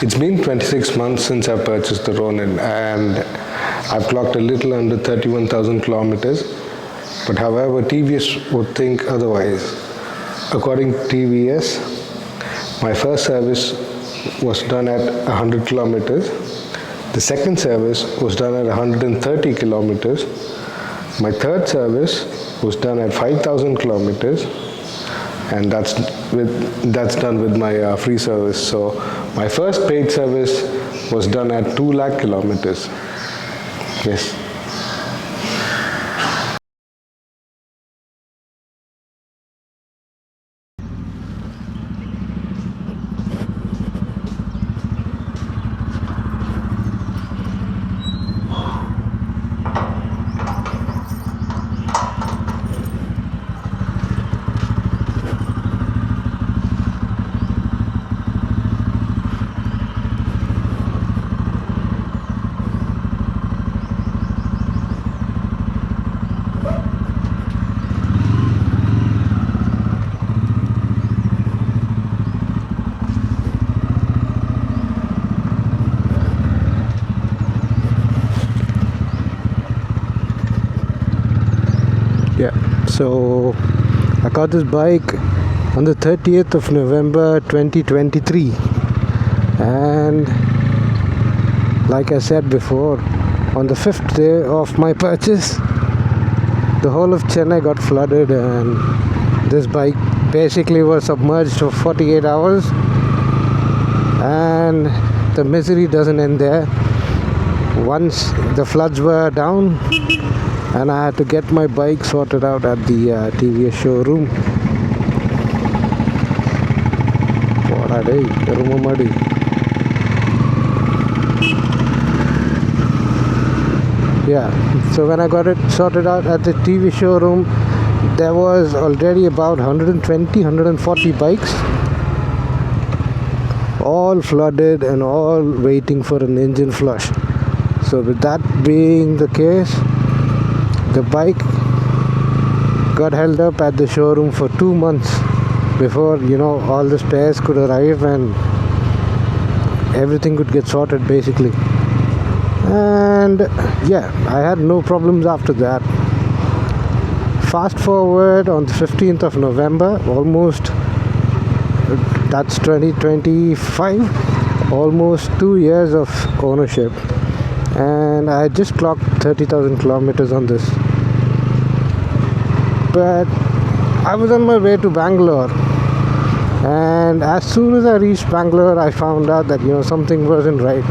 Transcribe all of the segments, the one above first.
It's been 26 months since I purchased the Ronin, and I've clocked a little under 31,000 kilometers. But however, TVS would think otherwise. According to TVS, my first service was done at 100 kilometers. The second service was done at 130 kilometers. My third service was done at 5,000 kilometers, and that's done with my free service. So my first paid service was done at 2 lakh kilometers. Yes. Yeah, so I got this bike on the 30th of November 2023, and like I said before, on the 5th day of my purchase, the whole of Chennai got flooded, and this bike basically was submerged for 48 hours, and the misery doesn't end there. Once the floods were down, and I had to get my bike sorted out at the TVS showroom. Yeah, so when I got it sorted out at the TV showroom, there was already about 140 bikes, all flooded and all waiting for an engine flush. So with that being the case, the bike got held up at the showroom for 2 months before, all the spares could arrive and everything could get sorted basically. And yeah, I had no problems after that. Fast forward on the 15th of November, almost, that's 2025, almost 2 years of ownership, and I had just clocked 30,000 kilometers on this. But I was on my way to Bangalore, and as soon as I reached Bangalore, I found out that something wasn't right.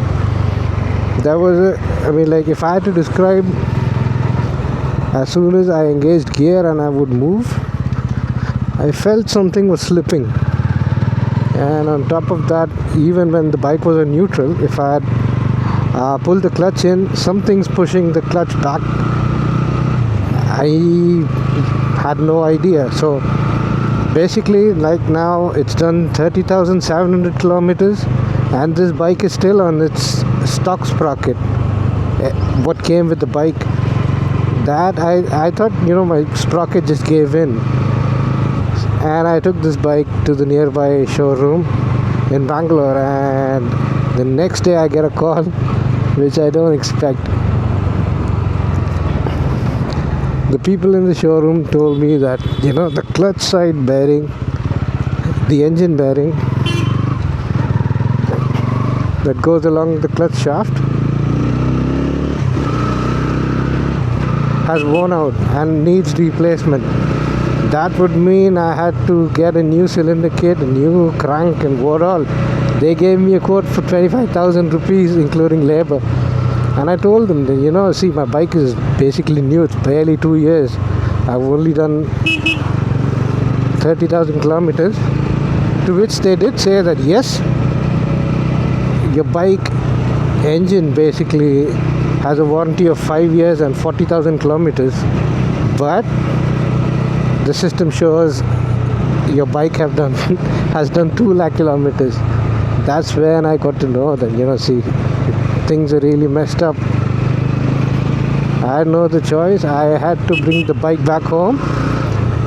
There was if I had to describe, as soon as I engaged gear and I would move, I felt something was slipping. And on top of that, even when the bike was on neutral, if I had pulled the clutch in, something's pushing the clutch back. I had no idea. So basically, like now, it's done 30,700 kilometers, and this bike is still on its stock sprocket, what came with the bike. That I thought my sprocket just gave in, and I took this bike to the nearby showroom in Bangalore, and the next day I get a call which I don't expect. The people in the showroom told me that the clutch side bearing, the engine bearing that goes along the clutch shaft, has worn out and needs replacement. That would mean I had to get a new cylinder kit, a new crank, and what all. They gave me a quote for 25,000 rupees including labor. And I told them that, see, my bike is basically new. It's barely 2 years. I've only done 30,000 kilometers. To which they did say that, yes, your bike engine basically has a warranty of 5 years and 40,000 kilometers. But the system shows your bike has done 2 lakh kilometers. That's when I got to know that, see, things are really messed up. I had no other choice. I had to bring the bike back home,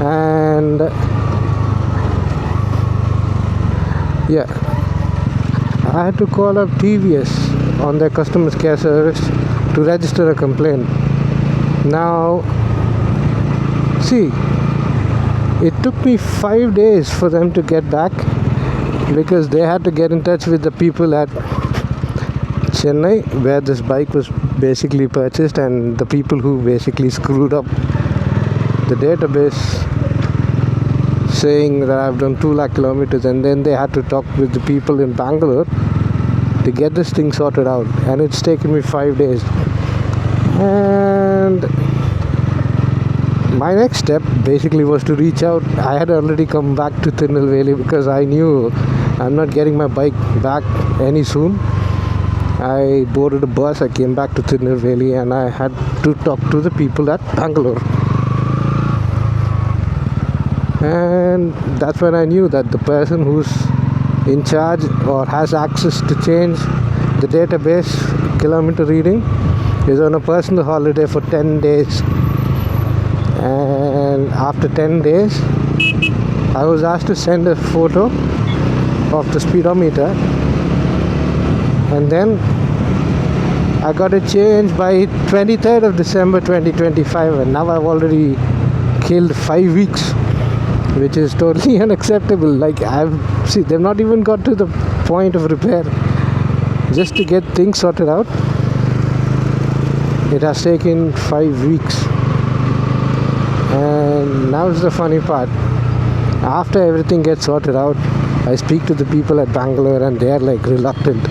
and yeah, I had to call up TVS on their customer care service to register a complaint. Now, see, it took me 5 days for them to get back because they had to get in touch with the people at Chennai where this bike was basically purchased, and the people who basically screwed up the database saying that I've done 2 lakh kilometers, and then they had to talk with the people in Bangalore to get this thing sorted out, and it's taken me 5 days. And my next step basically was to reach out. I had already come back to Tirunelveli because I knew I'm not getting my bike back any soon. I boarded a bus, I came back to Tirunelveli, and I had to talk to the people at Bangalore. And that's when I knew that the person who's in charge or has access to change the database kilometer reading is on a personal holiday for 10 days. And after 10 days, I was asked to send a photo of the speedometer, and then I got a change by 23rd of December 2025, and now I've already killed 5 weeks, which is totally unacceptable. Like, they've not even got to the point of repair. Just to get things sorted out, it has taken 5 weeks. And now's the funny part. After everything gets sorted out, I speak to the people at Bangalore, and they're like reluctant.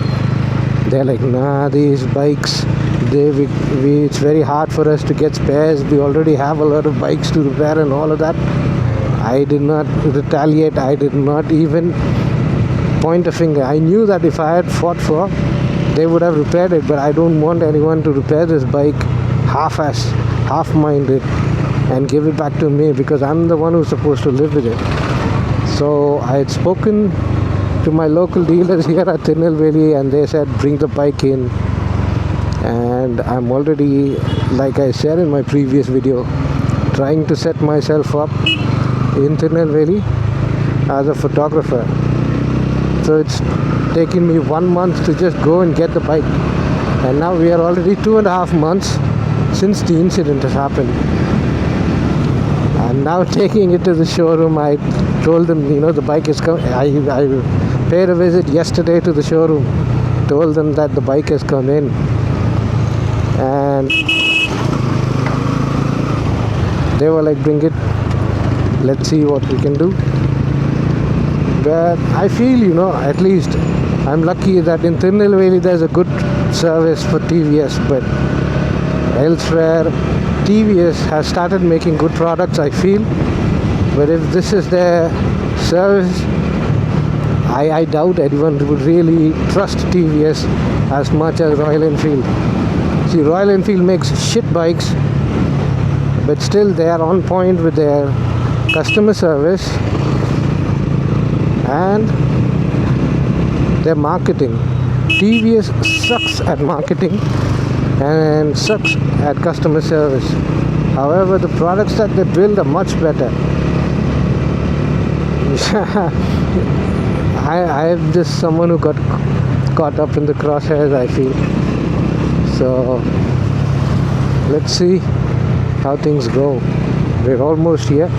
They're like, nah, these bikes, it's very hard for us to get spares. We already have a lot of bikes to repair and all of that. I did not retaliate. I did not even point a finger. I knew that if I had fought for, they would have repaired it, but I don't want anyone to repair this bike half-minded and give it back to me, because I'm the one who's supposed to live with it. So I had spoken to my local dealers here at Tirunelveli, and they said bring the bike in. And I'm already, like I said in my previous video, trying to set myself up in Tirunelveli as a photographer. So it's taken me 1 month to just go and get the bike, and now we are already 2.5 months since the incident has happened. I'm now taking it to the showroom. I told them, the bike is coming. I paid a visit yesterday to the showroom, told them that the bike has come in, and they were like, bring it, let's see what we can do. But I feel, at least I'm lucky that in Tirunelveli there's a good service for TVS, but elsewhere TVS has started making good products, I feel. But if this is their service, I doubt anyone would really trust TVS as much as Royal Enfield. See, Royal Enfield makes shit bikes, but still they are on point with their customer service and their marketing. TVS sucks at marketing and sucks at customer service. However, the products that they build are much better. I am just someone who got caught up in the crosshairs, I feel. So let's see how things go. We're almost here.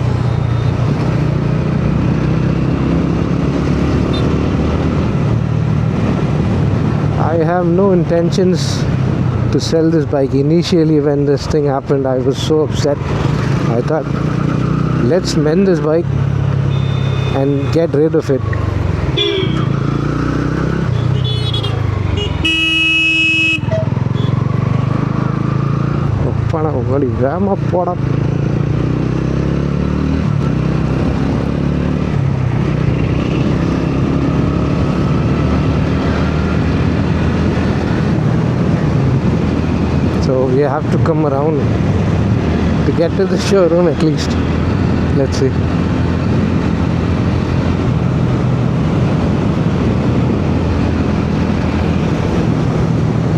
I have no intentions to sell this bike. Initially, when this thing happened, I was so upset. I thought, let's mend this bike and get rid of it. So we have to come around to get to the showroom at least. Let's see.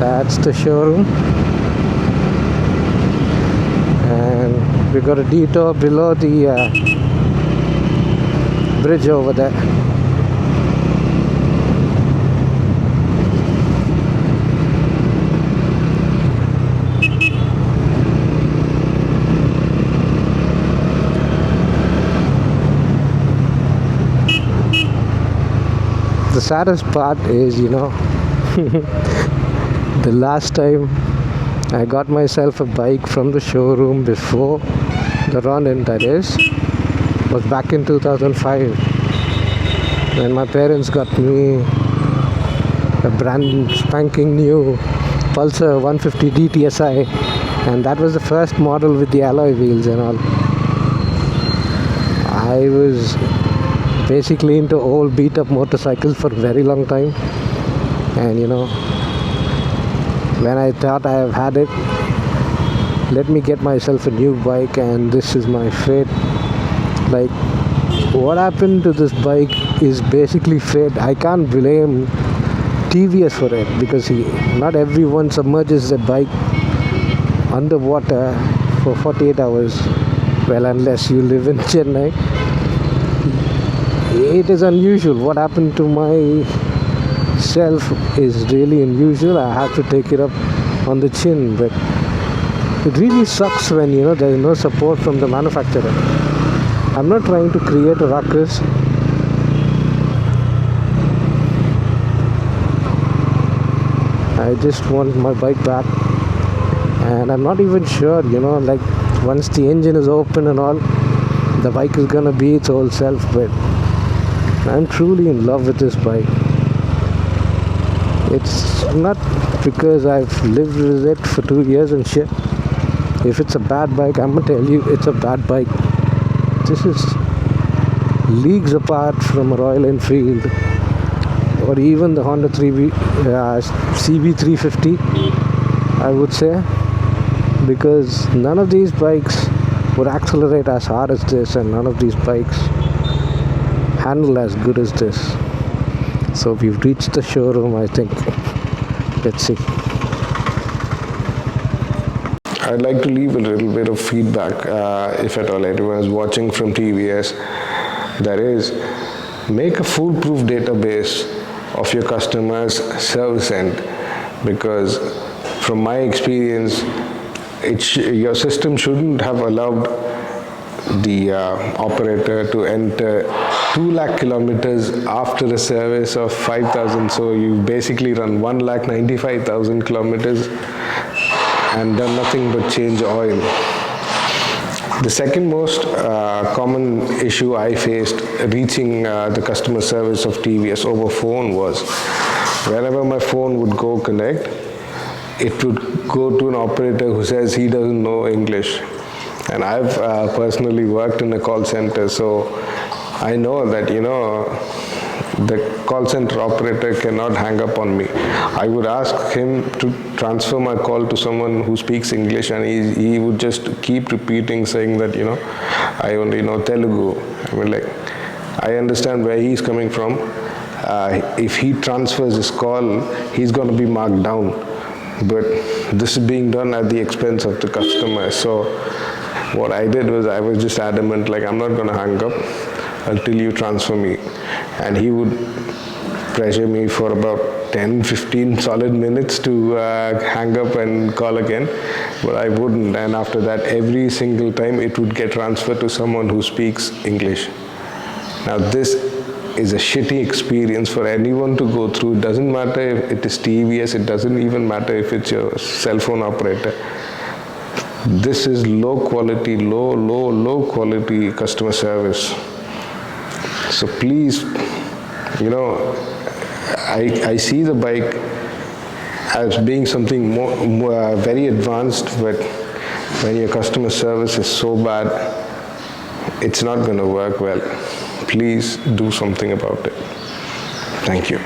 That's the showroom. And we got a detour below the bridge over there. saddest part is, the last time I got myself a bike from the showroom before the Ronin, that is, was back in 2005 when my parents got me a brand spanking new Pulsar 150 DTSI, and that was the first model with the alloy wheels and all. I was basically into old beat up motorcycles for a very long time, and when I thought I have had it, let me get myself a new bike, and this is my fate. Like, what happened to this bike is basically fate. I can't blame TVS for it, because not everyone submerges their bike underwater for 48 hours. Well, unless you live in Chennai. It is unusual. What happened to myself is really unusual. I have to take it up on the chin, but it really sucks when there is no support from the manufacturer. I'm not trying to create a ruckus. I just want my bike back, and I'm not even sure, like, once the engine is open and all, the bike is gonna be its old self. But I'm truly in love with this bike. It's not because I've lived with it for 2 years and shit. If it's a bad bike, I'm gonna tell you it's a bad bike. This is leagues apart from a Royal Enfield or even the Honda CB350, I would say, because none of these bikes would accelerate as hard as this, and none of these bikes handle as good as this. So we've reached the showroom, I think. Let's see. I'd like to leave a little bit of feedback, if at all anyone is watching from TVS. That is, make a foolproof database of your customer's service end, because from my experience, your system shouldn't have allowed the operator to enter 2 lakh kilometers after a service of 5,000. So you basically run 1,95,000 kilometers and done nothing but change oil. The second most common issue I faced reaching the customer service of TVS over phone was, whenever my phone would go connect, it would go to an operator who says he doesn't know English. And I've personally worked in a call center, so I know that, the call center operator cannot hang up on me. I would ask him to transfer my call to someone who speaks English, and he would just keep repeating, saying that, I only know Telugu. I mean, like, I understand where he's coming from. If he transfers his call, he's going to be marked down. But this is being done at the expense of the customer. So what I did was, I was just adamant, like, I'm not going to hang up until you transfer me. And he would pressure me for about 10-15 solid minutes to hang up and call again, but I wouldn't. And after that, every single time it would get transferred to someone who speaks English. Now this is a shitty experience for anyone to go through. It doesn't matter if it is TVS, it doesn't even matter if it's your cell phone operator. This is low quality quality customer service. So please, I see the bike as being something more very advanced, but when your customer service is so bad, it's not going to work well. Please do something about it. Thank you.